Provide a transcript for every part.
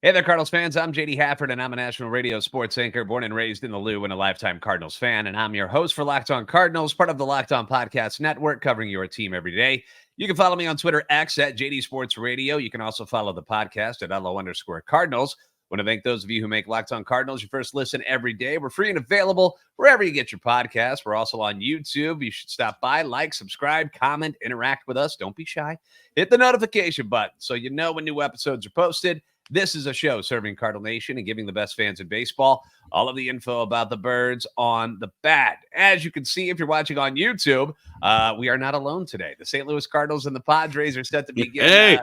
Hey there, Cardinals fans. I'm JD Hafron, and I'm a national radio sports anchor, born and raised in the Lou and a lifetime Cardinals fan. And I'm your host for Locked On Cardinals, part of the Locked On Podcast Network, covering your team every day. You can follow me on Twitter, X, at JD Sports Radio. You can also follow the podcast at LO_Cardinals. Want to thank those of you who make Locked On Cardinals your first listen every day. We're free and available wherever you get your podcasts. We're also on YouTube. You should stop by, like, subscribe, comment, interact with us. Don't be shy. Hit the notification button so you know when new episodes are posted. This is a show serving Cardinal Nation and giving the best fans in baseball all of the info about the birds on the bat. As you can see, if you're watching on YouTube, we are not alone today. The St. Louis Cardinals and the Padres are set to begin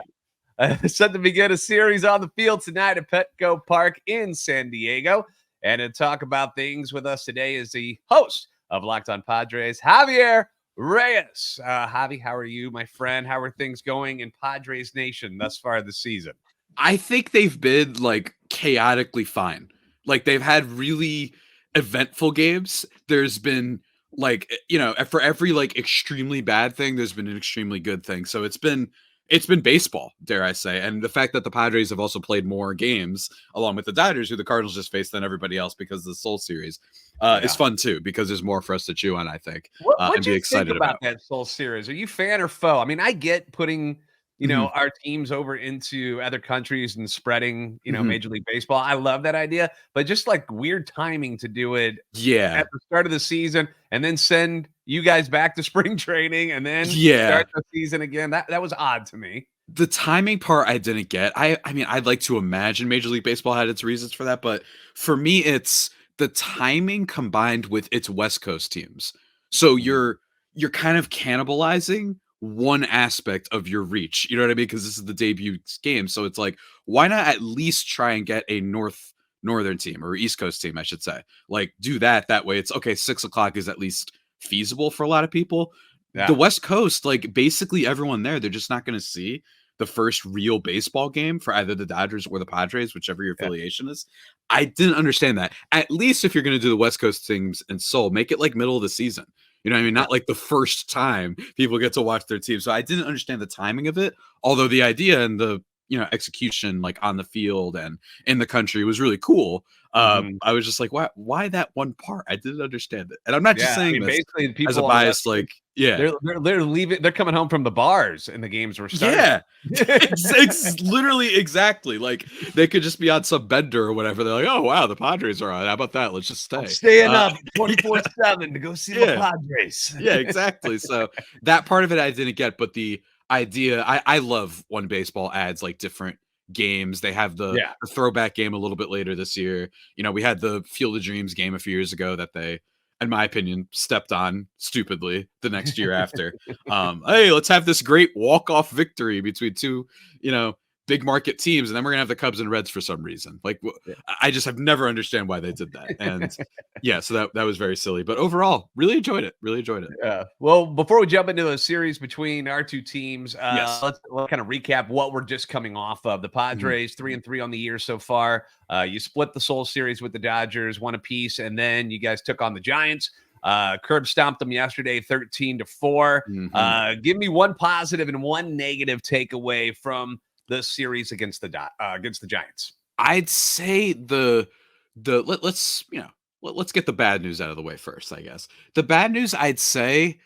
a series on the field tonight at Petco Park in San Diego. And to talk about things with us today is the host of Locked On Padres, Javier Reyes. Javi, how are you, my friend? How are things going in Padres Nation thus far this season? I think they've been chaotically fine. They've had really eventful games. There's been for every extremely bad thing, there's been an extremely good thing. So it's been baseball, dare I say. And the fact that the Padres have also played more games along with the Dodgers, who the Cardinals just faced, than everybody else because of the Soul Series, is fun too, because there's more for us to chew on, I think. What do you think about that Soul Series? Are you fan or foe? I mean, I get putting our teams over into other countries and spreading, Major League Baseball. I love that idea, but just weird timing to do it at the start of the season and then send you guys back to spring training and then start the season again. That was odd to me. The timing part I didn't get. I mean, I'd like to imagine Major League Baseball had its reasons for that, but for me, it's the timing combined with its West Coast teams. So you're kind of cannibalizing one aspect of your reach, you know what I mean? Because this is the debut game, so it's why not at least try and get a northern team or East Coast team, I should say. Do that way. It's okay. 6:00 is at least feasible for a lot of people. Yeah. The West Coast, basically everyone there, they're just not going to see the first real baseball game for either the Dodgers or the Padres, whichever your affiliation is. I didn't understand that. At least if you're going to do the West Coast teams in Seoul, make it middle of the season. You know what I mean? Not the first time people get to watch their team. So I didn't understand the timing of it, although the idea and the execution on the field and in the country was really cool. I was just why that one part? I didn't understand it. And I'm not just saying this basically people as a bias, they're leaving, they're coming home from the bars and the games were starting. Yeah. it's literally exactly they could just be on some bender or whatever. They're oh wow, the Padres are on. How about that? Let's just stay. I'm staying up 24/7 to go see the Padres. Yeah, exactly. So that part of it I didn't get, but the idea, I love when baseball adds different games. They have the throwback game a little bit later this year. We had the Field of Dreams game a few years ago that they, in my opinion, stepped on stupidly the next year after. Hey, let's have this great walk-off victory between two, big market teams, and then we're gonna have the Cubs and Reds for some reason. I just have never understand why they did that. And so that was very silly. But overall, really enjoyed it. Yeah. Well, before we jump into the series between our two teams, let's kind of recap what we're just coming off of. The Padres 3-3 on the year so far. You split the Soul Series with the Dodgers, one apiece, and then you guys took on the Giants. Curb stomped them yesterday 13-4. Give me one positive and one negative takeaway from the series against the Giants. I'd say let's get the bad news out of the way first, I guess. The bad news, I'd say,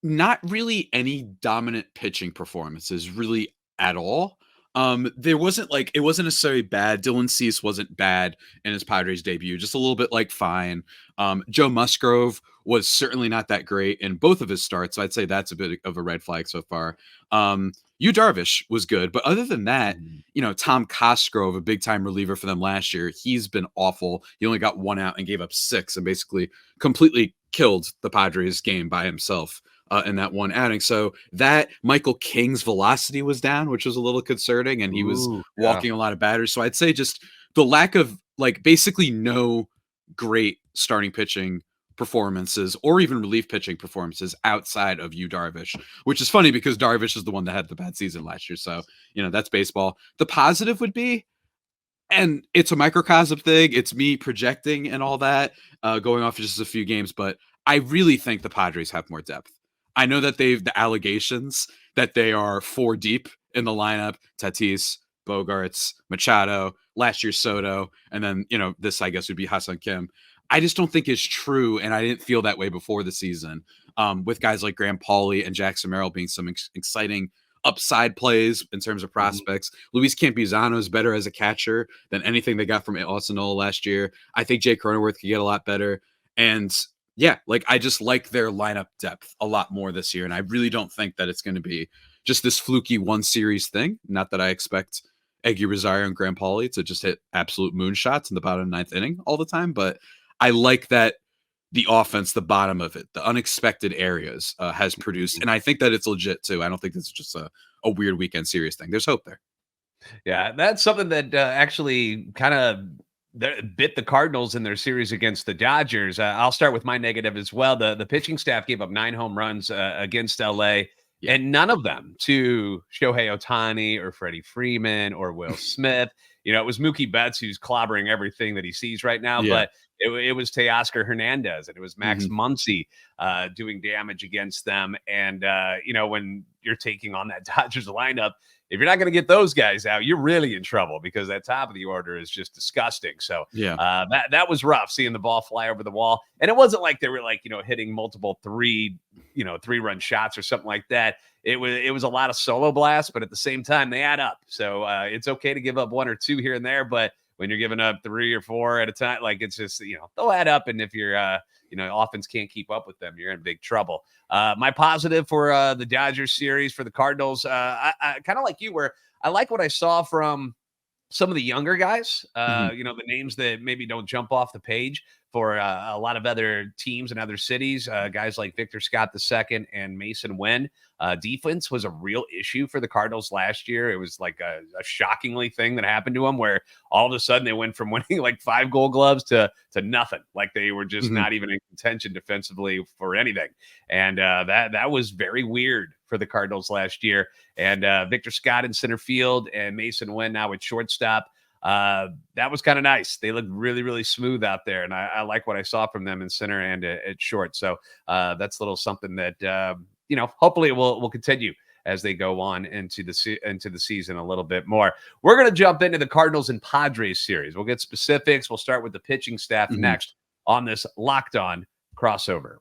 not really any dominant pitching performances really at all. There wasn't it wasn't necessarily bad. Dylan Cease wasn't bad in his Padres debut, just a little bit fine. Joe Musgrove was certainly not that great in both of his starts. So I'd say that's a bit of a red flag so far. Yu Darvish was good, but other than that, Tom Cosgrove, a big time reliever for them last year, he's been awful. He only got one out and gave up 6 and basically completely killed the Padres game by himself in that one outing. So that Michael King's velocity was down, which was a little concerning, and he was walking a lot of batters. So I'd say just the lack of basically no great starting pitching performances or even relief pitching performances outside of Yu Darvish, which is funny because Darvish is the one that had the bad season last year. So, that's baseball. The positive would be, and it's a microcosm thing, it's me projecting and all that, going off just a few games, but I really think the Padres have more depth. I know that the allegations that they are 4 deep in the lineup, Tatis, Bogarts, Machado, last year's Soto, and then, this I guess would be Ha-Seong Kim. I just don't think is true, and I didn't feel that way before the season. With guys like Graham Pauley and Jackson Merrill being some exciting upside plays in terms of prospects. Luis Campuzano is better as a catcher than anything they got from Austin Nola last year. I think Jay Cronenworth could get a lot better. And yeah, I just like their lineup depth a lot more this year. And I really don't think that it's going to be just this fluky one series thing. Not that I expect Eggy Rosario and Graham Pauley to just hit absolute moonshots in the bottom of the ninth inning all the time. But I like that the offense, the bottom of it, the unexpected areas has produced. And I think that it's legit too. I don't think this is just a weird weekend series thing. There's hope there. Yeah, that's something that actually kind of bit the Cardinals in their series against the Dodgers. I'll start with my negative as well. The pitching staff gave up 9 home runs against LA, and none of them to Shohei Ohtani or Freddie Freeman or Will Smith. It was Mookie Betts who's clobbering everything that he sees right now, but it was Teoscar Hernandez and it was Max Muncy doing damage against them. And, when you're taking on that Dodgers lineup, if you're not going to get those guys out, you're really in trouble because that top of the order is just disgusting. So that was rough seeing the ball fly over the wall. And it wasn't like they were hitting multiple 3-run shots or something like that. It was a lot of solo blasts, but at the same time they add up. So it's okay to give up 1 or 2 here and there, but when you're giving up 3 or 4 at a time, it's just, they'll add up. And if your offense can't keep up with them, you're in big trouble. My positive for the Dodgers series for the Cardinals, I kind of like you, where I like what I saw from some of the younger guys, the names that maybe don't jump off the page for a lot of other teams and other cities, guys like Victor Scott II and Mason Wynn. Defense was a real issue for the Cardinals last year. It was like a shockingly thing that happened to them where all of a sudden they went from winning 5 Gold Gloves to nothing. They were just not even in contention defensively for anything. And that was very weird for the Cardinals last year. And Victor Scott in center field and Mason Wynn now at shortstop. That was kind of nice. They looked really, really smooth out there. And I like what I saw from them in center and at short. So that's a little something that, hopefully will continue as they go on into the season a little bit more. We're going to jump into the Cardinals and Padres series. We'll get specifics. We'll start with the pitching staff next on this Locked On crossover.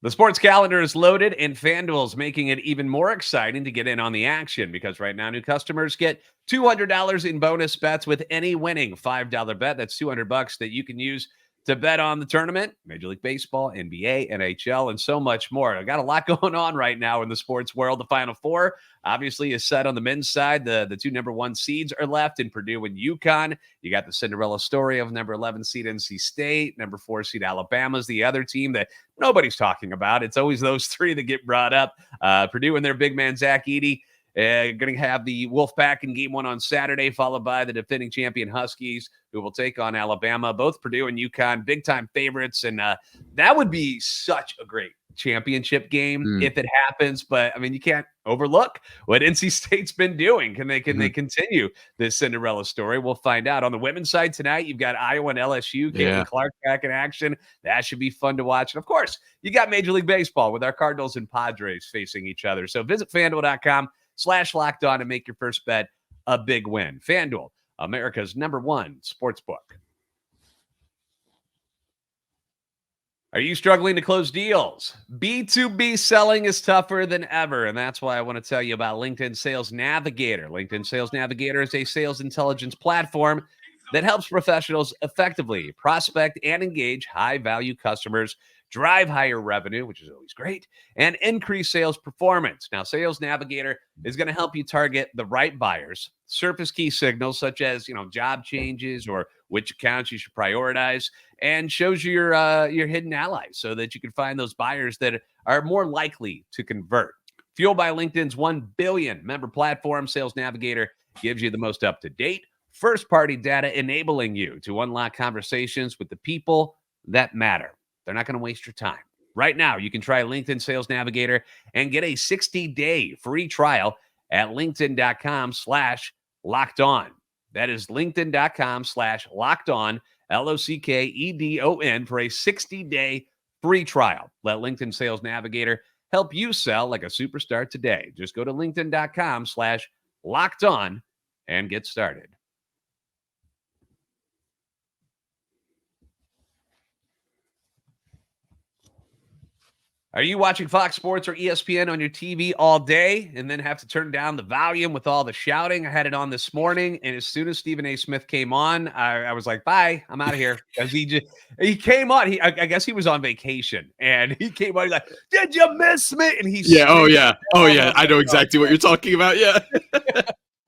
The sports calendar is loaded, and FanDuel's making it even more exciting to get in on the action because right now new customers get $200 in bonus bets with any winning $5 bet. That's $200 that you can use to bet on the tournament, Major League Baseball, NBA, NHL, and so much more. I got a lot going on right now in the sports world. The Final Four obviously is set on the men's side. The 2 number 1 seeds are left in Purdue and UConn. You got the Cinderella story of number 11 seed NC State, number 4 seed Alabama's the other team that nobody's talking about. It's always those 3 that get brought up. Purdue and their big man, Zach Edey. Going to have the Wolfpack in game 1 on Saturday, followed by the defending champion Huskies, who will take on Alabama. Both Purdue and UConn, big-time favorites. And that would be such a great championship game if it happens. But, you can't overlook what NC State's been doing. Can they continue this Cinderella story? We'll find out. On the women's side tonight, you've got Iowa and LSU. Caitlin Clark back in action. That should be fun to watch. And, of course, you got Major League Baseball with our Cardinals and Padres facing each other. So visit FanDuel.com/Locked On and make your first bet a big win. FanDuel, America's #1 sportsbook. Are you struggling to close deals? B2B selling is tougher than ever, and that's why I want to tell you about LinkedIn Sales Navigator. LinkedIn Sales Navigator is a sales intelligence platform that helps professionals effectively prospect and engage high-value customers, drive higher revenue, which is always great, and increase sales performance. Now, Sales Navigator is going to help you target the right buyers, surface key signals such as, job changes or which accounts you should prioritize, and shows you your hidden allies so that you can find those buyers that are more likely to convert. Fueled by LinkedIn's 1 billion member platform, Sales Navigator gives you the most up-to-date, first-party data enabling you to unlock conversations with the people that matter. They're not going to waste your time. Right now, you can try LinkedIn Sales Navigator and get a 60-day free trial at linkedin.com/locked on. That is linkedin.com/locked on, LOCKEDON, for a 60-day free trial. Let LinkedIn Sales Navigator help you sell like a superstar today. Just go to linkedin.com/lockedon and get started. Are you watching Fox Sports or ESPN on your TV all day and then have to turn down the volume with all the shouting? I had it on this morning, and as soon as Stephen A. Smith came on, I was like, bye, I'm out of here. Because he came on. I guess he was on vacation, and he came on. He's like, did you miss me? And he oh yeah. I know exactly what you're talking about. Yeah.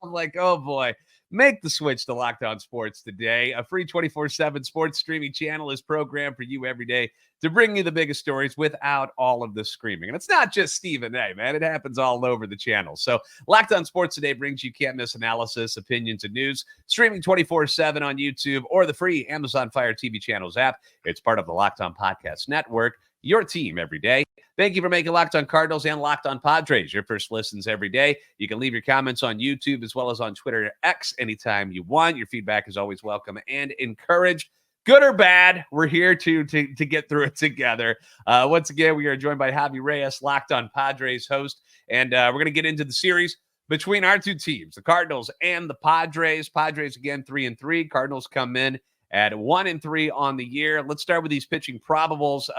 I'm like, oh boy. Make the switch to Locked On Sports today. A free 24/7 sports streaming channel is programmed for you every day to bring you the biggest stories without all of the screaming. And it's not just Stephen A, man. It happens all over the channel. So Locked On Sports today brings you can't miss analysis, opinions, and news, streaming 24/7 on YouTube or the free Amazon Fire TV channels app. It's part of the Locked On Podcast Network, your team every day. Thank you for making Locked On Cardinals and Locked On Padres your first listens every day. You can leave your comments on YouTube as well as on Twitter X anytime you want. Your feedback is always welcome and encouraged. Good or bad, we're here to get through it together. Once again, we are joined by Javier, Locked On Padres host, and we're going to get into the series between our two teams, the Cardinals and the Padres. Padres, again, 3-3. Cardinals come in at 1-3 on the year. Let's start with these pitching probables.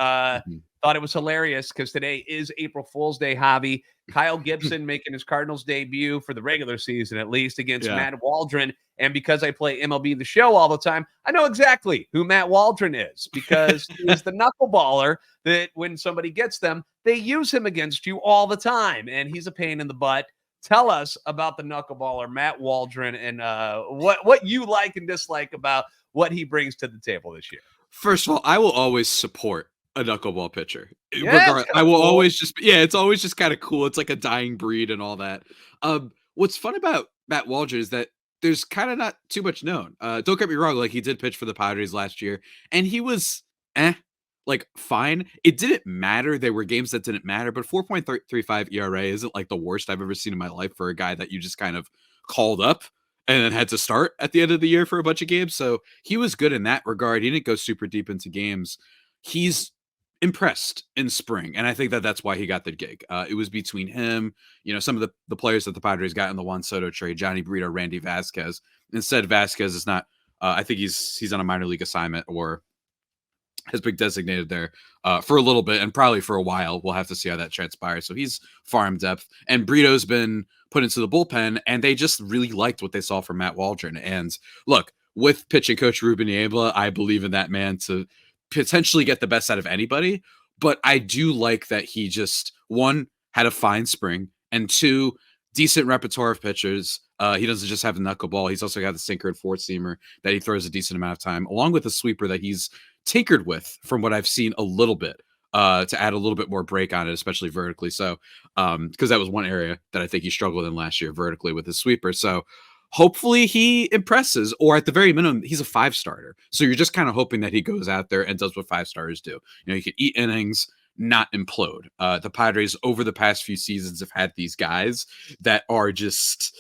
Thought it was hilarious because today is April Fool's Day, Javi. Kyle Gibson making his Cardinals debut for the regular season, at least, against Matt Walgren. And because I play MLB The Show all the time, I know exactly who Matt Walgren is because he's the knuckleballer that when somebody gets them, they use him against you all the time. And he's a pain in the butt. Tell us about the knuckleballer, Matt Walgren, and what you like and dislike about what he brings to the table this year. First of all, I will always support a knuckleball pitcher. Yeah, I will always it's always just kind of cool. It's like a dying breed and all that. What's fun about Matt Walgren is that there's kind of not too much known. Don't get me wrong, like he did pitch for the Padres last year, and he was like fine. It didn't matter. There were games that didn't matter, but 4.35 ERA isn't like the worst I've ever seen in my life for a guy that you just kind of called up and then had to start at the end of the year for a bunch of games. So he was good in that regard. He didn't go super deep into games. He's impressed in spring, and I think that that's why he got the gig. It was between him, some of the players that the Padres got in the Juan Soto trade, Johnny Brito, Randy Vasquez. Instead, Vasquez is not. I think he's on a minor league assignment or has been designated there for a little bit and probably for a while. We'll have to see how that transpires. So he's farm depth, and Brito's been put into the bullpen, and they just really liked what they saw from Matt Walgren. And look, with pitching coach Ruben Niebla, I believe in that man to potentially get the best out of anybody, but I do like that he just, one, had a fine spring, and two, decent repertoire of pitchers. He doesn't just have the knuckleball. He's also got the sinker and four-seamer that he throws a decent amount of time, along with a sweeper that he's tinkered with, from what I've seen, a little bit to add a little bit more break on it, especially vertically. So, because that was one area that I think he struggled in last year vertically with his sweeper. So hopefully he impresses, or at the very minimum, he's a 5-starter. So you're just kind of hoping that he goes out there and does what 5-starters do. He can eat innings, not implode. The Padres over the past few seasons have had these guys that are just,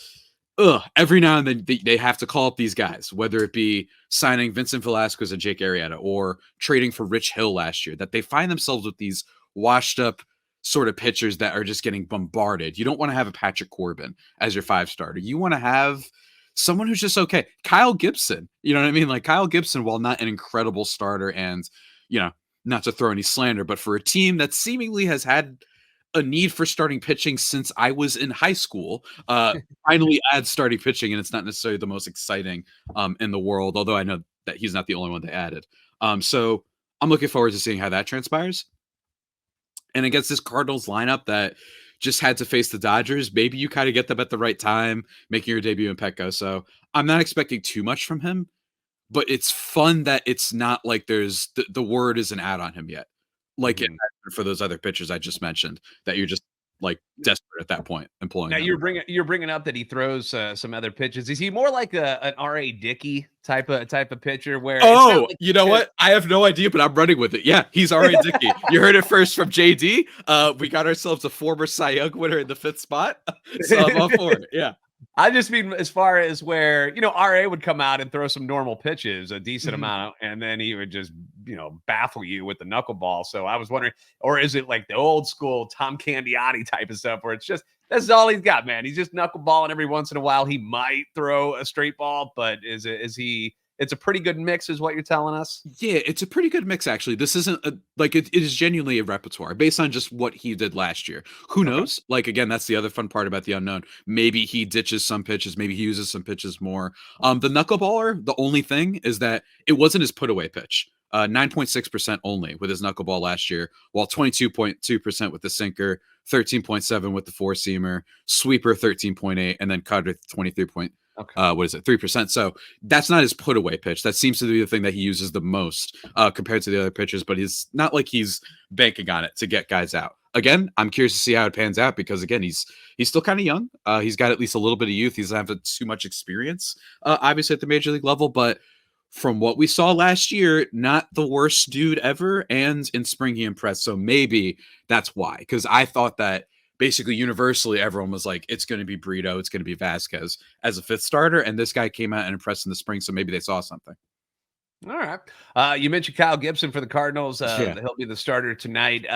every now and then they have to call up these guys, whether it be signing Vincent Velasquez and Jake Arrieta or trading for Rich Hill last year, that they find themselves with these washed up sort of pitchers that are just getting bombarded. You don't want to have a Patrick Corbin as your 5-starter. You want to have someone who's just okay. Kyle Gibson, you know what I mean? Like Kyle Gibson, while not an incredible starter and, not to throw any slander, but for a team that seemingly has had a need for starting pitching since I was in high school, finally add starting pitching, and it's not necessarily the most exciting in the world, although I know that he's not the only one they added. So I'm looking forward to seeing how that transpires. And against this Cardinals lineup that just had to face the Dodgers, maybe you kind of get them at the right time, making your debut in Petco. So I'm not expecting too much from him, but it's fun that it's not like there's the word isn't out on him yet. Like it for those other pitchers I just mentioned, that you're just like desperate at that point employing. Now you're bringing up that he throws some other pitches. Is he more like an R.A. Dickey type of pitcher? Where you know what? I have no idea, but I'm running with it. Yeah, he's R.A. Dickey. You heard it first from JD. We got ourselves a former Cy Young winner in the 5th spot, so I'm all for it. Yeah. I just mean as far as where, RA would come out and throw some normal pitches, a decent amount, and then he would just, baffle you with the knuckleball. So I was wondering, or is it like the old school Tom Candiotti type of stuff where it's just, that's all he's got, man. He's just knuckleballing every once in a while. He might throw a straight ball, but it's a pretty good mix is what you're telling us? Yeah, it's a pretty good mix, actually. This isn't it is genuinely a repertoire based on just what he did last year. Who Okay. knows? Like, again, that's the other fun part about the unknown. Maybe he ditches some pitches, maybe he uses some pitches more. The knuckleballer, the only thing is that it wasn't his put away pitch. 9.6% only with his knuckleball last year, while 22.2% with the sinker, 13.7 with the four seamer, sweeper 13.8, and then cutter 23. Okay. What is it, 3%? So that's not his put away pitch. That seems to be the thing that he uses the most compared to the other pitchers, but he's not like he's banking on it to get guys out. Again, I'm curious to see how it pans out because, again, he's still kind of young. He's got at least a little bit of youth. He doesn't have too much experience, obviously, at the major league level, but from what we saw last year, not the worst dude ever. And in spring, he impressed. So maybe that's why, because I thought that basically universally everyone was like, it's going to be Brito, it's going to be Vasquez as a fifth starter. And this guy came out and impressed in the spring. So maybe they saw something. All right. You mentioned Kyle Gibson for the Cardinals. Yeah. He'll be the starter tonight.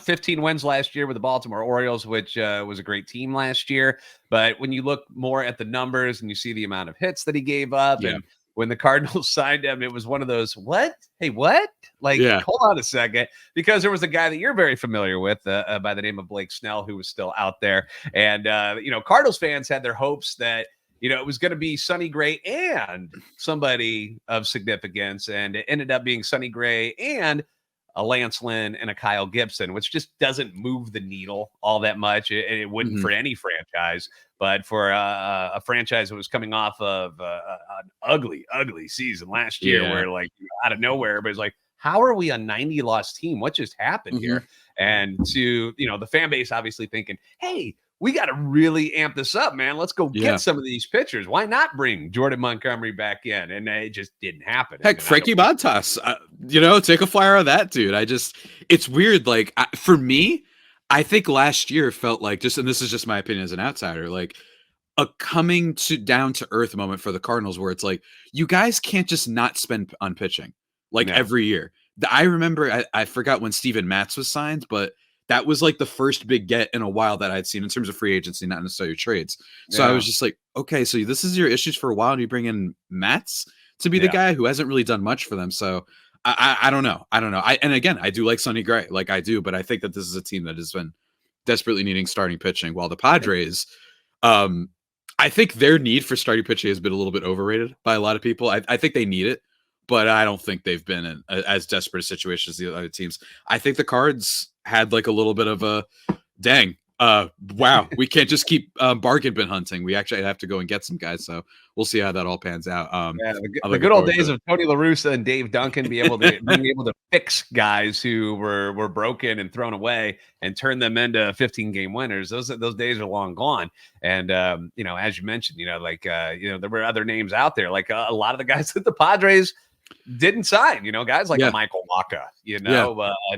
15 wins last year with the Baltimore Orioles, which was a great team last year. But when you look more at the numbers and you see the amount of hits that he gave up, and when the Cardinals signed him, it was one of those, what? Hey, what? Hold on a second, because there was a guy that you're very familiar with by the name of Blake Snell, who was still out there. And, Cardinals fans had their hopes that, it was going to be Sonny Gray and somebody of significance. And it ended up being Sonny Gray and a Lance Lynn and a Kyle Gibson, which just doesn't move the needle all that much. It wouldn't for any franchise, but for a franchise that was coming off of an ugly season last year, where out of nowhere, everybody's like, how are we a 90-loss team? What just happened here? And to, the fan base obviously thinking, hey, we got to really amp this up, man. Let's go get some of these pitchers. Why not bring Jordan Montgomery back in? And it just didn't happen. Heck, Frankie Montas, take a flyer on that dude. It's weird. For me, I think last year felt like and this is just my opinion as an outsider, like a coming to down to earth moment for the Cardinals, where it's like, you guys can't just not spend on pitching every year. I remember, I forgot when Steven Matz was signed, but that was like the first big get in a while that I'd seen in terms of free agency, not necessarily trades. So I was just like, okay, so this is your issues for a while, and you bring in Matz to be the guy who hasn't really done much for them. So I don't know. And again, I do like Sonny Gray, I do, but I think that this is a team that has been desperately needing starting pitching, while the Padres, I think their need for starting pitching has been a little bit overrated by a lot of people. I think they need it, but I don't think they've been in as desperate a situation as the other teams. I think the Cards had a little bit of a dang. Wow, we can't just keep bargain bin hunting. We actually have to go and get some guys. So we'll see how that all pans out. The good old days of Tony La Russa and Dave Duncan being able to fix guys who were broken and thrown away and turn them into 15-game winners. Those days are long gone. And as you mentioned, there were other names out there, like a lot of the guys that the Padres didn't sign, guys like Michael Wacha,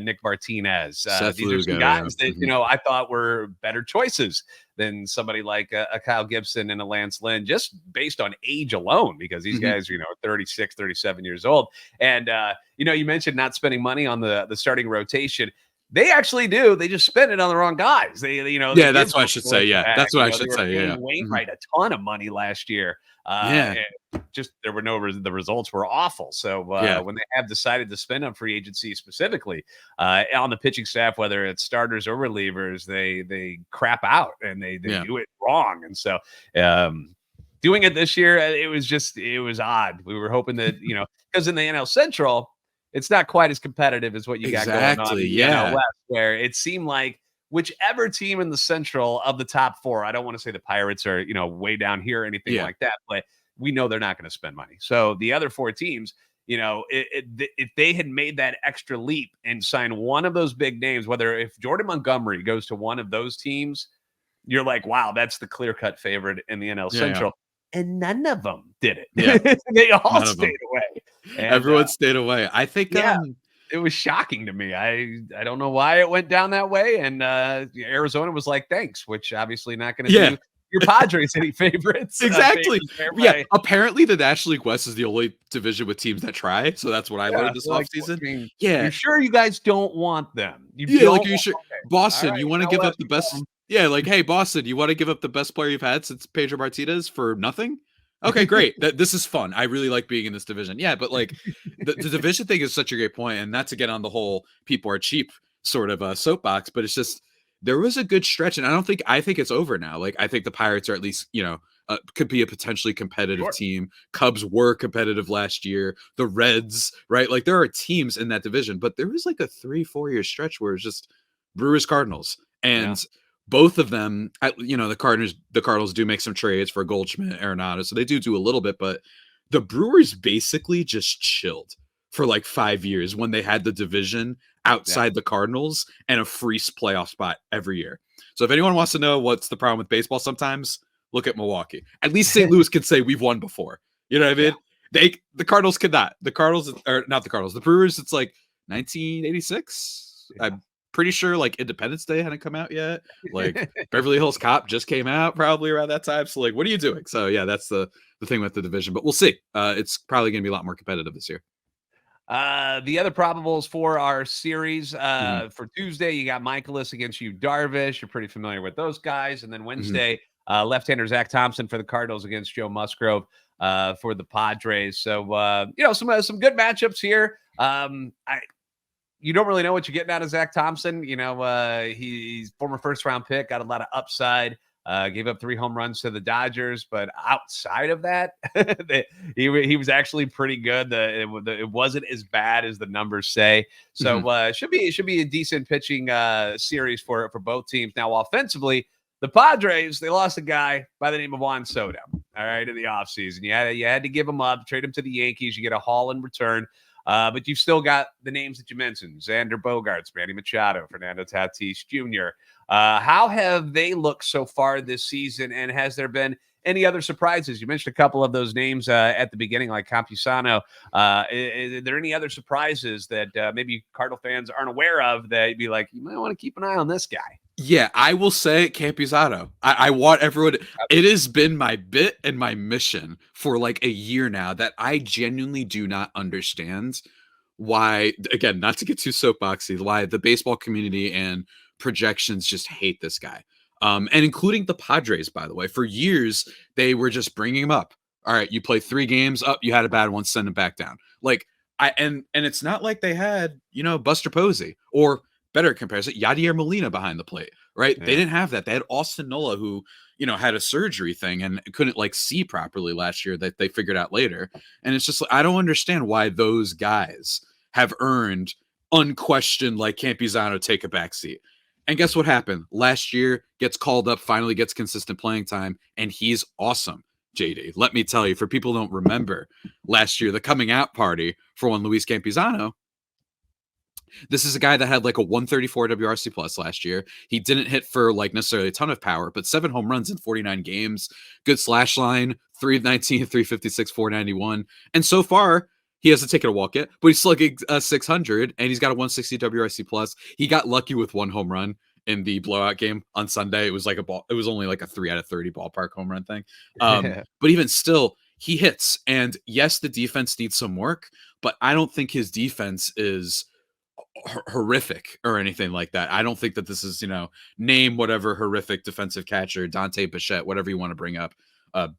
Nick Martinez. These are some guys that, I thought were better choices than somebody like a Kyle Gibson and a Lance Lynn, just based on age alone, because these guys, 36, 37 years old. And, you mentioned not spending money on the starting rotation. They actually do. They just spend it on the wrong guys. That's what I should say. Yeah, that's what I should say. Yeah, Wainwright a ton of money last year. And just there were the results were awful. So when they have decided to spend on free agency specifically on the pitching staff, whether it's starters or relievers, they crap out and they do it wrong. And so doing it this year, it was odd. We were hoping that because in the NL Central, it's not quite as competitive as what you got going on in the NL West, where it seemed like whichever team in the Central of the top four, I don't want to say the Pirates are, way down here or anything like that, but we know they're not going to spend money. So the other four teams, if they had made that extra leap and signed one of those big names, if Jordan Montgomery goes to one of those teams, you're like, wow, that's the clear-cut favorite in the NL Central. And none of them did it. Yeah. They all stayed away. And, everyone stayed away. I think it was shocking to me. I don't know why it went down that way. And Arizona was like, thanks, which obviously not going to do. your Padres any favorites? Exactly. Yeah. Apparently the National League West is the only division with teams that try. So that's what I learned this offseason. You're sure you guys don't want them? Like, are you sure? Okay. Boston, Right, you want to give up the best? Yeah, like, hey, Boston, you want to give up the best player you've had since Pedro Martinez for nothing? Okay, great. This is fun. I really like being in this division. Yeah, but like the division thing is such a great point, and not to get on the whole people are cheap sort of soapbox, but it's just there was a good stretch, and I think it's over now. Like, I think the Pirates are at least, could be a potentially competitive team. Cubs were competitive last year. The Reds, right? Like, there are teams in that division, but there was like a 3-4 year stretch where it's just Brewers, Cardinals, and both of them. The Cardinals do make some trades for Goldschmidt, Arenado, so they do a little bit, but the Brewers basically just chilled for like 5 years when they had the division outside the Cardinals and a free playoff spot every year. So if anyone wants to know what's the problem with baseball sometimes, look at Milwaukee. At least St. Louis could say we've won before. You know what I mean? The Cardinals could not. The Cardinals, or not the Cardinals, the Brewers, it's like 1986. I'm pretty sure like Independence Day hadn't come out yet. Like Beverly Hills Cop just came out probably around that time. So like, what are you doing? So yeah, that's the thing with the division. But we'll see. It's probably going to be a lot more competitive this year. The other probables for our series for Tuesday, you got Michaelis against Yu Darvish. You're pretty familiar with those guys. And then Wednesday, left-hander Zack Thompson for the Cardinals against Joe Musgrove for the Padres. So some good matchups here. You don't really know what you're getting out of Zack Thompson. He's former first-round pick, got a lot of upside. Gave up 3 home runs to the Dodgers, but outside of that, he was actually pretty good. It wasn't as bad as the numbers say. So should be a decent pitching series for both teams. Now, offensively, the Padres, they lost a guy by the name of Juan Soto. All right, in the offseason, you had to give him up, trade him to the Yankees. You get a haul in return. But you've still got the names that you mentioned: Xander Bogaerts, Manny Machado, Fernando Tatis Jr. How have they looked so far this season, and has there been any other surprises? You mentioned a couple of those names at the beginning, like Campusano. Is there any other surprises that maybe Cardinal fans aren't aware of that you'd be like, you might want to keep an eye on this guy? Yeah, I will say Campusano. I want everyone. It has been my bit and my mission for like a year now that I genuinely do not understand why, again, not to get too soapboxy, why the baseball community and projections just hate this guy. And including the Padres, by the way. For years, they were just bringing him up. All right, you play 3 games, up, you had a bad one, send him back down. Like, and it's not like they had, Buster Posey or better comparison, Yadier Molina behind the plate, right? Yeah. They didn't have that. They had Austin Nola, who, had a surgery thing and couldn't like see properly last year, that they figured out later. And it's just, I don't understand why those guys have earned unquestioned, like, Campusano take a backseat. And guess what happened? Last year, gets called up, finally gets consistent playing time, and he's awesome. JD, let me tell you, for people who don't remember last year, the coming out party for one Luis Campusano, this is a guy that had like a 134 WRC plus last year. He didn't hit for like necessarily a ton of power, but 7 home runs in 49 games, good slash line, 319, 356, 491. And so far, he hasn't taken a walk yet, but he's slugging 600 and he's got a 160 WRC plus. He got lucky with 1 home run in the blowout game on Sunday. It was like it was only like a 3 out of 30 ballpark home run thing. But even still, he hits. And yes, the defense needs some work, but I don't think his defense is horrific or anything like that. I don't think that this is, name whatever horrific defensive catcher, Dante Bichette, whatever you want to bring up.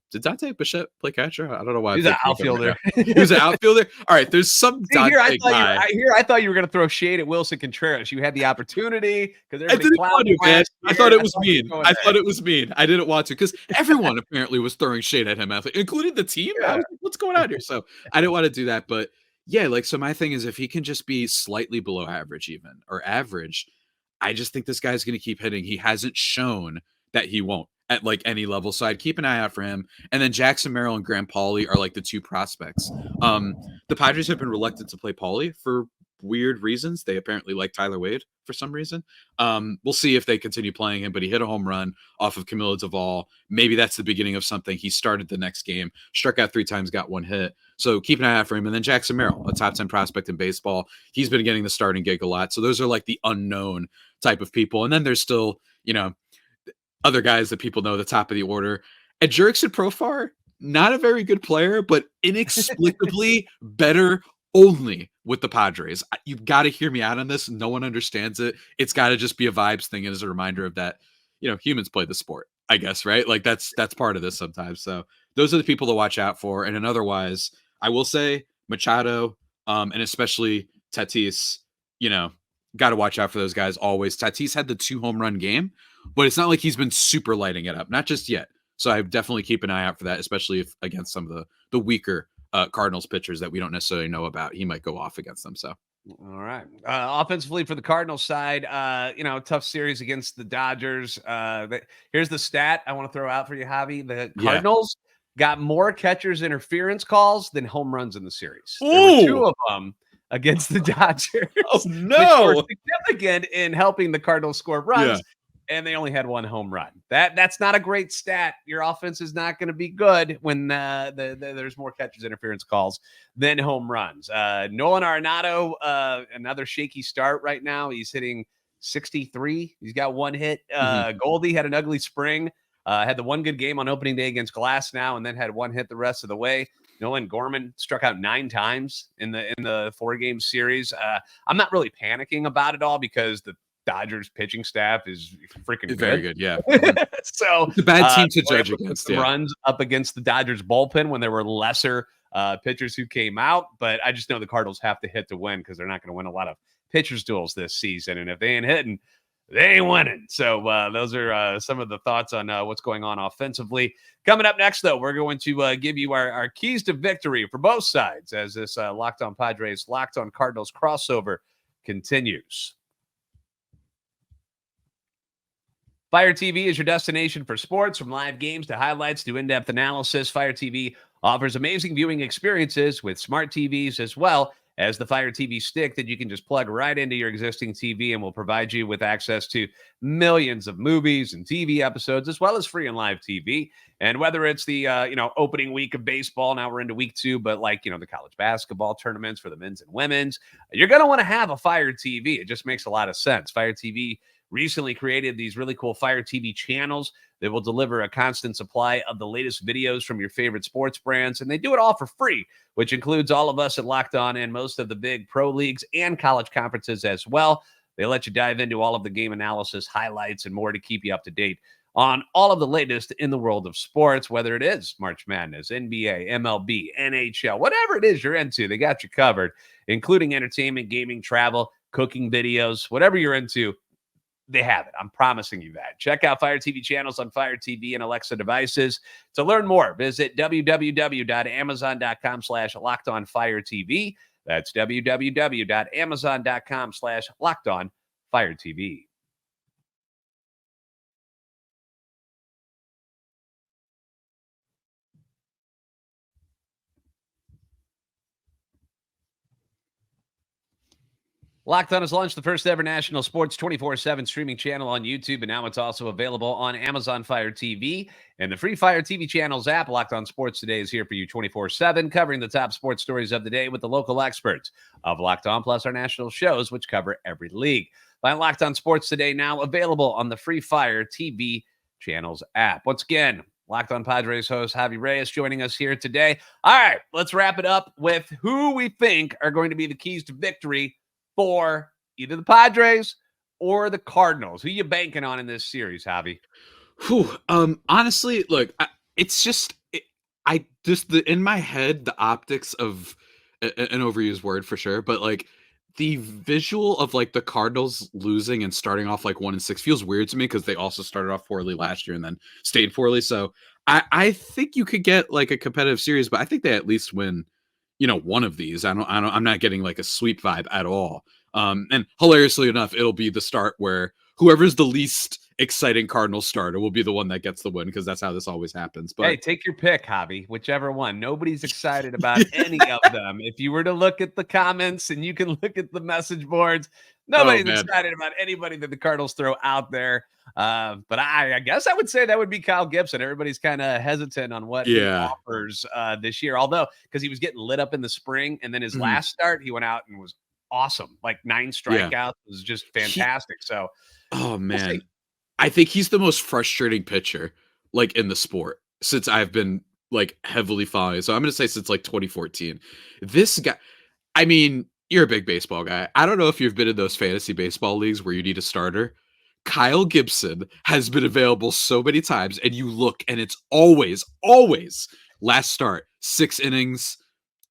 Did Dante Bichette play catcher? I don't know why. He's an outfielder. He was an outfielder. All right, there's some Dante guy. I thought you were going to throw shade at Wilson Contreras. You had the opportunity because I didn't want to, man. I thought it was mean. I thought it was mean. I didn't want to because everyone apparently was throwing shade at him, including the team. Yeah. I was like, what's going on here? So I didn't want to do that, but yeah, like, so my thing is if he can just be slightly below average even, or average, I just think this guy's going to keep hitting. He hasn't shown that he won't at like any level. So I'd keep an eye out for him. And then Jackson Merrill and Graham Pauley are like the 2 prospects. The Padres have been reluctant to play Pauley for weird reasons. They apparently like Tyler Wade for some reason. We'll see if they continue playing him, but he hit a home run off of Camilo Doval. Maybe that's the beginning of something. He started the next game, struck out 3 times, got 1 hit. So keep an eye out for him. And then Jackson Merrill, a top 10 prospect in baseball. He's been getting the starting gig a lot. So those are like the unknown type of people. And then there's still, other guys that people know, the top of the order. And Jurickson Profar, not a very good player, but inexplicably better only with the Padres. You've got to hear me out on this. No one understands it. It's got to just be a vibes thing and as a reminder of that, humans play the sport, I guess, right? Like that's part of this sometimes. So those are the people to watch out for. And then otherwise, I will say Machado, and especially Tatis, got to watch out for those guys always. Tatis had the 2 home run game, but it's not like he's been super lighting it up, not just yet. So I definitely keep an eye out for that, especially if against some of the weaker Cardinals pitchers that we don't necessarily know about. He might go off against them. So, all right. Offensively for the Cardinals side, tough series against the Dodgers. Here's the stat I want to throw out for you, Javi. The Cardinals got more catcher's interference calls than home runs in the series. Ooh. There were 2 of them against the Dodgers. Oh, no. Which were significant in helping the Cardinals score runs. Yeah. And they only had 1 home run. That's not a great stat. Your offense is not going to be good when there's more catcher's interference calls than home runs. Nolan Arenado, another shaky start right now. He's hitting 63. He's got 1 hit. Goldie had an ugly spring. Had the 1 good game on opening day against Glasnow, and then had 1 hit the rest of the way. Nolan Gorman struck out 9 times in the 4-game series. I'm not really panicking about it all because the Dodgers pitching staff is freaking good. Very good, yeah. So it's a bad team to judge against. Runs up against the Dodgers bullpen when there were lesser pitchers who came out, but I just know the Cardinals have to hit to win because they're not going to win a lot of pitchers duels this season, and if they ain't hitting, they ain't winning. So those are some of the thoughts on what's going on offensively. Coming up next, though, we're going to give you our keys to victory for both sides as this Locked On Padres, Locked On Cardinals crossover continues. Fire TV is your destination for sports, from live games to highlights to in-depth analysis. Fire TV offers amazing viewing experiences with smart TVs as well as the Fire TV stick that you can just plug right into your existing TV and will provide you with access to millions of movies and TV episodes, as well as free and live TV. And whether it's the, opening week of baseball, now we're into week 2, but the college basketball tournaments for the men's and women's, you're going to want to have a Fire TV. It just makes a lot of sense. Fire TV recently created these really cool Fire TV channels that will deliver a constant supply of the latest videos from your favorite sports brands, and they do it all for free, which includes all of us at Locked On and most of the big pro leagues and college conferences as well. They let you dive into all of the game analysis, highlights, and more to keep you up to date on all of the latest in the world of sports, whether it is March Madness, NBA, MLB, NHL, whatever it is you're into, they got you covered, including entertainment, gaming, travel, cooking videos, whatever you're into. They have it. I'm promising you that. Check out Fire TV channels on Fire TV and Alexa devices. To learn more, visit www.amazon.com/LockedOnFireTV. That's www.amazon.com/LockedOnFireTV. Locked On has launched the first ever national sports 24/7 streaming channel on YouTube, and now it's also available on Amazon Fire TV and the free Fire TV channels app. Locked On Sports Today is here for you 24/7, covering the top sports stories of the day with the local experts of Locked On, plus our national shows, which cover every league. Find Locked On Sports Today now available on the free Fire TV channels app. Once again, Locked On Padres host Javier Reyes joining us here today. All right, let's wrap it up with who we think are going to be the keys to victory for either the Padres or the Cardinals. Who you banking on in this series, Javi? Honestly, look, it's just in my head, the optics of an overused word for sure, but like the visual of like the Cardinals losing and starting off like 1-6 feels weird to me because they also started off poorly last year and then stayed poorly. So I think you could get like a competitive series, but I think they at least win one of these. I'm not getting like a sweep vibe at all. And hilariously enough, it'll be the start where whoever's the least exciting Cardinals starter will be the one that gets the win, because that's how this always happens. But hey, take your pick, Javi, whichever one. Nobody's excited about any of them. If you were to look at the comments and you can look at the message boards, nobody's excited about anybody that the Cardinals throw out there. But I guess I would say that would be Kyle Gibson. Everybody's kind of hesitant on what he offers this year, although because he was getting lit up in the spring, and then his last start, he went out and was awesome. Like 9 strikeouts was just fantastic. So, oh man. I think he's the most frustrating pitcher, like, in the sport since I've been, like, heavily following it. So I'm gonna say since, like, 2014. This guy I mean, you're a big baseball guy. I don't know if you've been in those fantasy baseball leagues where you need a starter. Kyle Gibson has been available so many times, and you look, and it's always last start, 6 innings,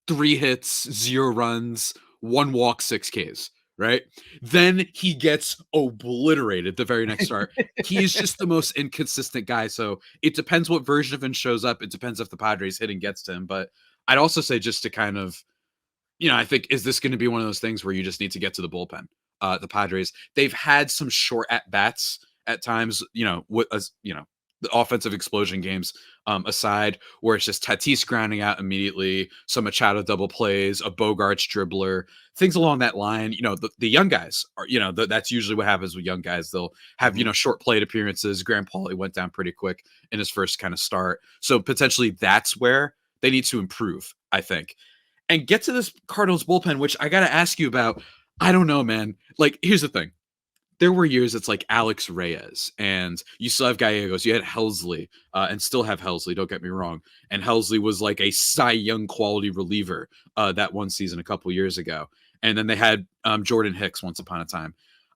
3 hits, 0 runs, 1 walk, 6 Ks, right? Then he gets obliterated the very next start. He is just the most inconsistent guy. So it depends what version of him shows up. It depends if the Padres hitting gets to him. But I'd also say, just to kind of, I think, is this going to be one of those things where you just need to get to the bullpen? The Padres, they've had some short at bats at times, the offensive explosion games aside, where it's just Tatis grounding out immediately, some Machado double plays, a Bogarts dribbler, things along that line. The young guys are, that's usually what happens with young guys. They'll have, short plate appearances. Graham Pauley went down pretty quick in his first kind of start. So potentially that's where they need to improve, I think. And get to this Cardinals bullpen, which I got to ask you about. I don't know, man. Like, here's the thing. There were years it's like Alex Reyes, and you still have Gallegos. You had Helsley, and still have Helsley, don't get me wrong. And Helsley was like a Cy Young quality reliever that one season a couple years ago. And then they had Jordan Hicks once upon a time.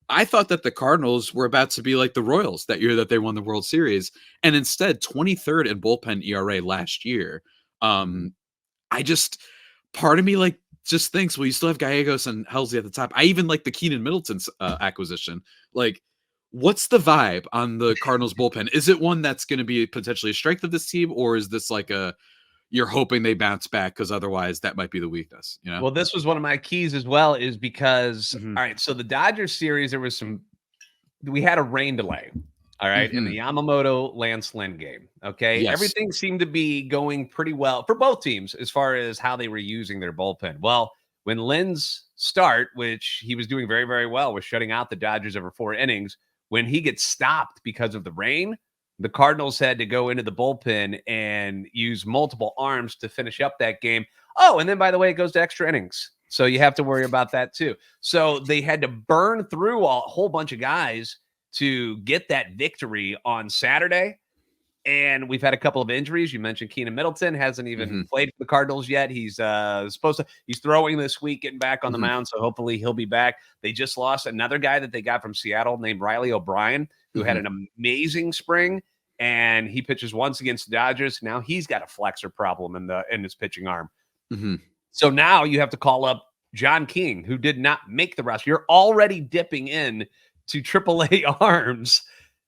I thought that the Cardinals were about to be like the Royals that year that they won the World Series. And instead, 23rd in bullpen ERA last year. Part of me, like, just thinks, well, you still have Gallegos and Helsley at the top. I even like the Keenan Middleton's acquisition. Like, what's the vibe on the Cardinals bullpen? Is it one that's going to be potentially a strength of this team, or is this like you're hoping they bounce back because otherwise that might be the weakness? Well, this was one of my keys as well, is because Mhm. all right, so the Dodgers series, we had a rain delay. All right. In the Yamamoto Lance Lynn game. Okay. Yes. Everything seemed to be going pretty well for both teams as far as how they were using their bullpen. Well, when Lynn's start, which he was doing very, very well, was shutting out the Dodgers over 4 innings, when he gets stopped because of the rain, the Cardinals had to go into the bullpen and use multiple arms to finish up that game. Oh, and then, by the way, it goes to extra innings. So you have to worry about that too. So they had to burn through a whole bunch of guys to get that victory on Saturday. And we've had a couple of injuries. You mentioned Keenan Middleton hasn't even played for the Cardinals yet. He's he's throwing this week, getting back on the mound. So hopefully he'll be back. They just lost another guy that they got from Seattle named Riley O'Brien, who had an amazing spring. And he pitches once against the Dodgers. Now he's got a flexor problem in his pitching arm. So now you have to call up John King, who did not make the roster. You're already dipping in to AAA arms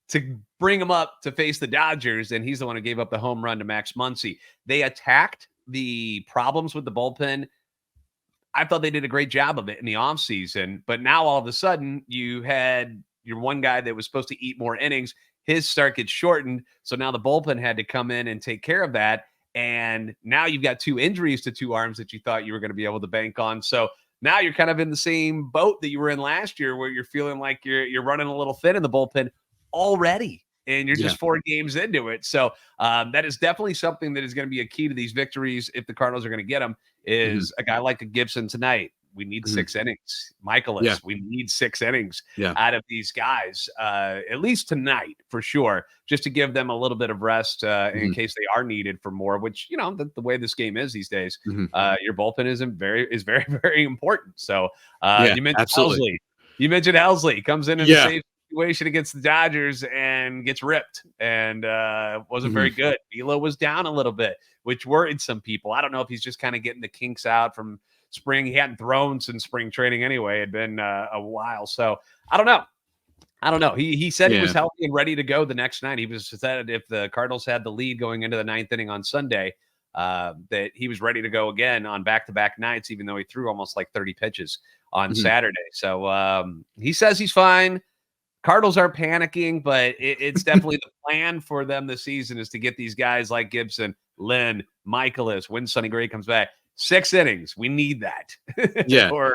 to bring him up to face the Dodgers, and he's the one who gave up the home run to Max Muncy. They attacked the problems with the bullpen. I thought they did a great job of it in the offseason, but now all of a sudden you had your one guy that was supposed to eat more innings. His start gets shortened, so now the bullpen had to come in and take care of that, and now you've got 2 injuries to 2 arms that you thought you were going to be able to bank on. So now you're kind of in the same boat that you were in last year, where you're feeling like you're running a little thin in the bullpen already, and you're just 4 games into it. So that is definitely something that is going to be a key to these victories if the Cardinals are going to get them, is a guy like a Gibson tonight. We need 6 innings. Michaelis, we need 6 innings out of these guys, at least tonight for sure, just to give them a little bit of rest in case they are needed for more, which, the way this game is these days, your bullpen is very, very important. So you mentioned Helsley. You mentioned Helsley comes in a safe situation against the Dodgers and gets ripped and wasn't very good. Velo was down a little bit, which worried some people. I don't know if he's just kind of getting the kinks out from spring. He hadn't thrown since spring training anyway. It had been a while. So I don't know. He said he was healthy and ready to go the next night. He was said if the Cardinals had the lead going into the 9th inning on Sunday, that he was ready to go again on back-to-back nights, even though he threw almost like 30 pitches on Saturday. So he says he's fine. Cardinals aren't panicking, but it's definitely the plan for them this season is to get these guys like Gibson, Lynn, Michaelis, when Sonny Gray comes back. 6 innings. We need that.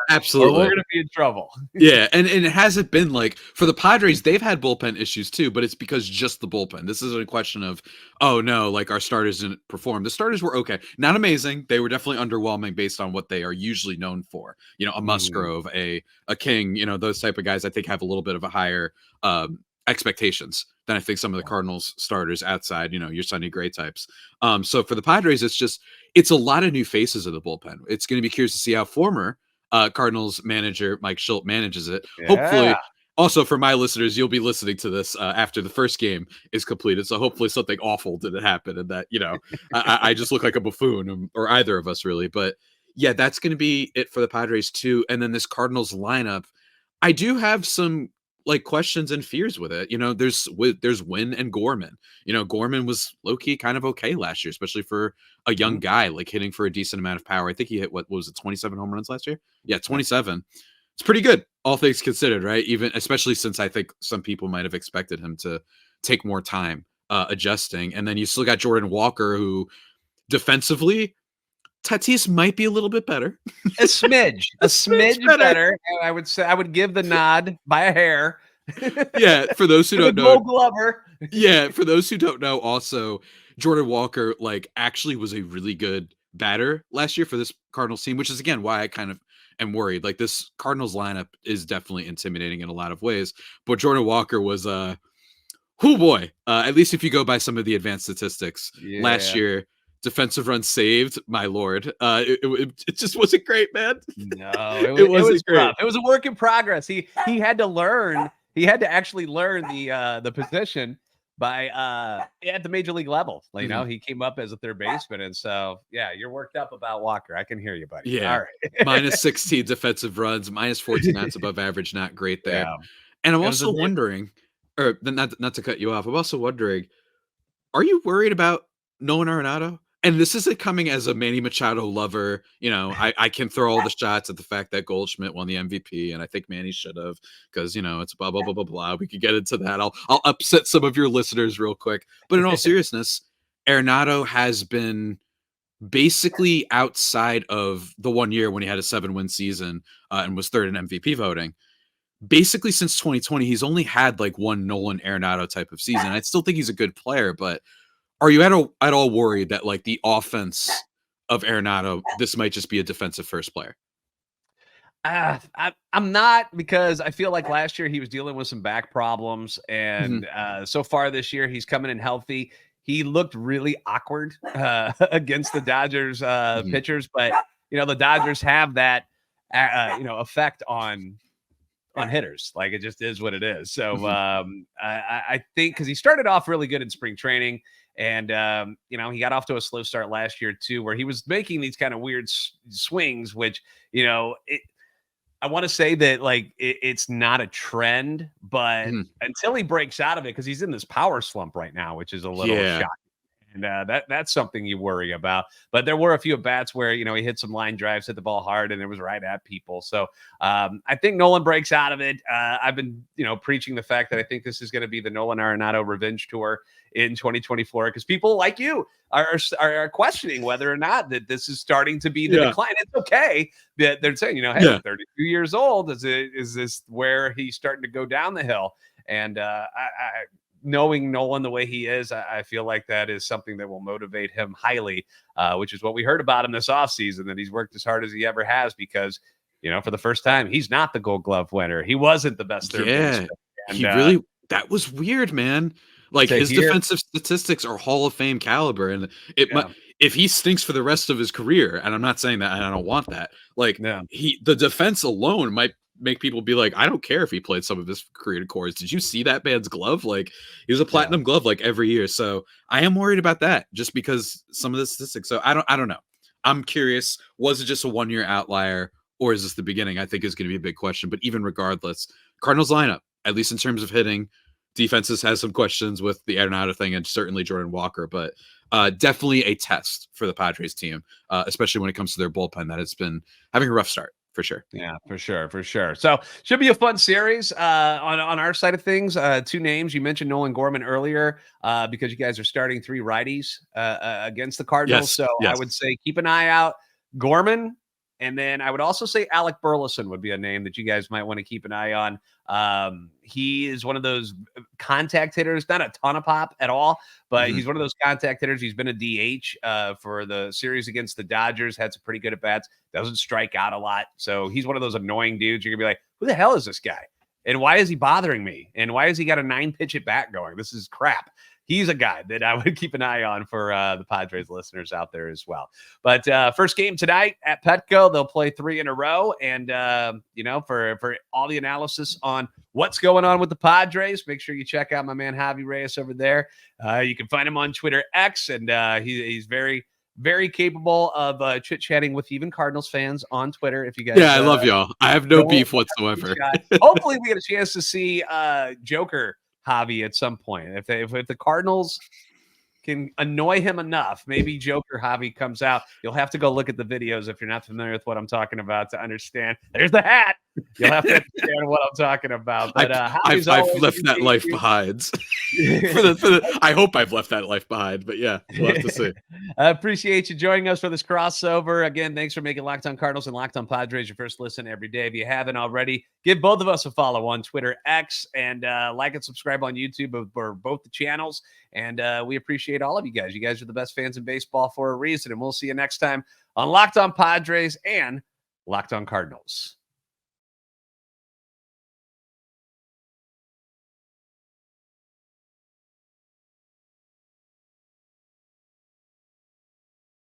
Absolutely. Or we're going to be in trouble. And it hasn't been like for the Padres, they've had bullpen issues too, but it's because just the bullpen. This isn't a question of, oh no, like our starters didn't perform. The starters were okay. Not amazing. They were definitely underwhelming based on what they are usually known for. A Musgrove, a King, those type of guys I think have a little bit of a higher expectations than I think some of the Cardinals starters outside, your Sonny Gray types. So for the Padres, it's a lot of new faces of the bullpen. It's going to be curious to see how former Cardinals manager Mike Schultz manages it. Hopefully, also for my listeners, you'll be listening to this after the first game is completed. So hopefully something awful didn't happen and that, I just look like a buffoon or either of us really. But yeah, that's going to be it for the Padres too. And then this Cardinals lineup, I do have some questions and fears with it. There's Wynn and Gorman. Gorman was low key kind of okay last year, especially for a young guy, hitting for a decent amount of power. I think he hit what was it, 27 home runs last year? Yeah, 27. It's pretty good, all things considered, right? Even especially since I think some people might have expected him to take more time adjusting. And then you still got Jordan Walker, who defensively, Tatis might be a little bit better. A smidge better. I would say I would give the nod by a hair. Yeah, for those who don't know. Gold Glover. Yeah, for those who don't know, also Jordan Walker actually was a really good batter last year for this Cardinals team, which is again why I kind of am worried. This Cardinals lineup is definitely intimidating in a lot of ways, but Jordan Walker was oh boy, at least if you go by some of the advanced statistics last year. Defensive runs saved, my lord. It just wasn't great, man. No, it was great. Rough. It was a work in progress. He had to learn. He had to actually learn the position by at the major league level. He came up as a third baseman, and so yeah, you're worked up about Walker. I can hear you, buddy. Yeah, all right. Minus 16 defensive runs, minus 14 that's above average. Not great there. Yeah. And I'm also wondering, or not to cut you off. I'm also wondering, are you worried about Nolan Arenado? And this isn't coming as a Manny Machado lover. I can throw all the shots at the fact that Goldschmidt won the MVP, and I think Manny should have, because it's blah blah blah blah blah. We could get into that. I'll upset some of your listeners real quick. But in all seriousness, Arenado has been basically outside of the 1 year when he had a 7-win season and was third in MVP voting. Basically, since 2020, he's only had one Nolan Arenado type of season. I still think he's a good player, but are you at all worried that the offense of Arenado, this might just be a defensive first player? I'm not, because I feel like last year he was dealing with some back problems, and so far this year he's coming in healthy. He looked really awkward against the Dodgers pitchers, but the Dodgers have that effect on hitters. It just is what it is. So I think because he started off really good in spring training. And, he got off to a slow start last year, too, where he was making these kind of weird swings, which, I want to say that, it's not a trend, but until he breaks out of it, because he's in this power slump right now, which is a little shocking. And that's something you worry about. But there were a few at bats where, he hit some line drives, hit the ball hard, and it was right at people. So I think Nolan breaks out of it. I've been, preaching the fact that I think this is going to be the Nolan Arenado revenge tour in 2024, because people like you are questioning whether or not that this is starting to be the decline. It's okay that they're saying, hey, 32 years old. Is this where he's starting to go down the hill? And knowing Nolan the way he is, I feel like that is something that will motivate him highly, which is what we heard about him this offseason, that he's worked as hard as he ever has, because, for the first time, he's not the Gold Glove winner. He wasn't the best third baseman. And, he really, that was weird, man. His defensive statistics are Hall of Fame caliber, and if he stinks for the rest of his career, and I'm not saying that, and I don't want that, the defense alone might make people be like, I don't care if he played some of his career to cores. Did you see that man's glove? He was a platinum glove every year. So I am worried about that, just because some of the statistics. So I don't know. I'm curious. Was it just a 1 year outlier, or is this the beginning? I think is going to be a big question. But even regardless, Cardinals lineup, at least in terms of hitting, defenses has some questions with the Arenado thing, and certainly Jordan Walker, but definitely a test for the Padres team, especially when it comes to their bullpen that has been having a rough start. For sure. Yeah, for sure. So should be a fun series on our side of things. Two names. You mentioned Nolan Gorman earlier because you guys are starting 3 righties against the Cardinals. Yes, I would say keep an eye out. Gorman. And then I would also say Alec Burleson would be a name that you guys might want to keep an eye on. He is one of those contact hitters, not a ton of pop at all, but he's one of those contact hitters. He's been a DH for the series against the Dodgers, had some pretty good at bats, doesn't strike out a lot. So he's one of those annoying dudes. You're going to be like, who the hell is this guy? And why is he bothering me? And why has he got a 9-pitch at bat going? This is crap. He's a guy that I would keep an eye on for the Padres listeners out there as well. But first game tonight at Petco, they'll play 3 in a row. And, for all the analysis on what's going on with the Padres, make sure you check out my man Javi Reyes over there. You can find him on Twitter X, and he's very, very capable of chit-chatting with even Cardinals fans on Twitter. If you guys, I love y'all. I have no beef whatsoever. Hopefully we get a chance to see Joker Javi at some point. If the Cardinals can annoy him enough, maybe Joker Javi comes out. You'll have to go look at the videos if you're not familiar with what I'm talking about to understand. There's the hat. You'll have to understand what I'm talking about. But I've left that life behind. I hope I've left that life behind. But yeah, we'll have to see. I appreciate you joining us for this crossover. Again, thanks for making Locked On Cardinals and Locked On Padres your first listen every day. If you haven't already, give both of us a follow on Twitter X, and like and subscribe on YouTube for both the channels. And we appreciate all of you guys. You guys are the best fans in baseball for a reason. And we'll see you next time on Locked On Padres and Locked On Cardinals.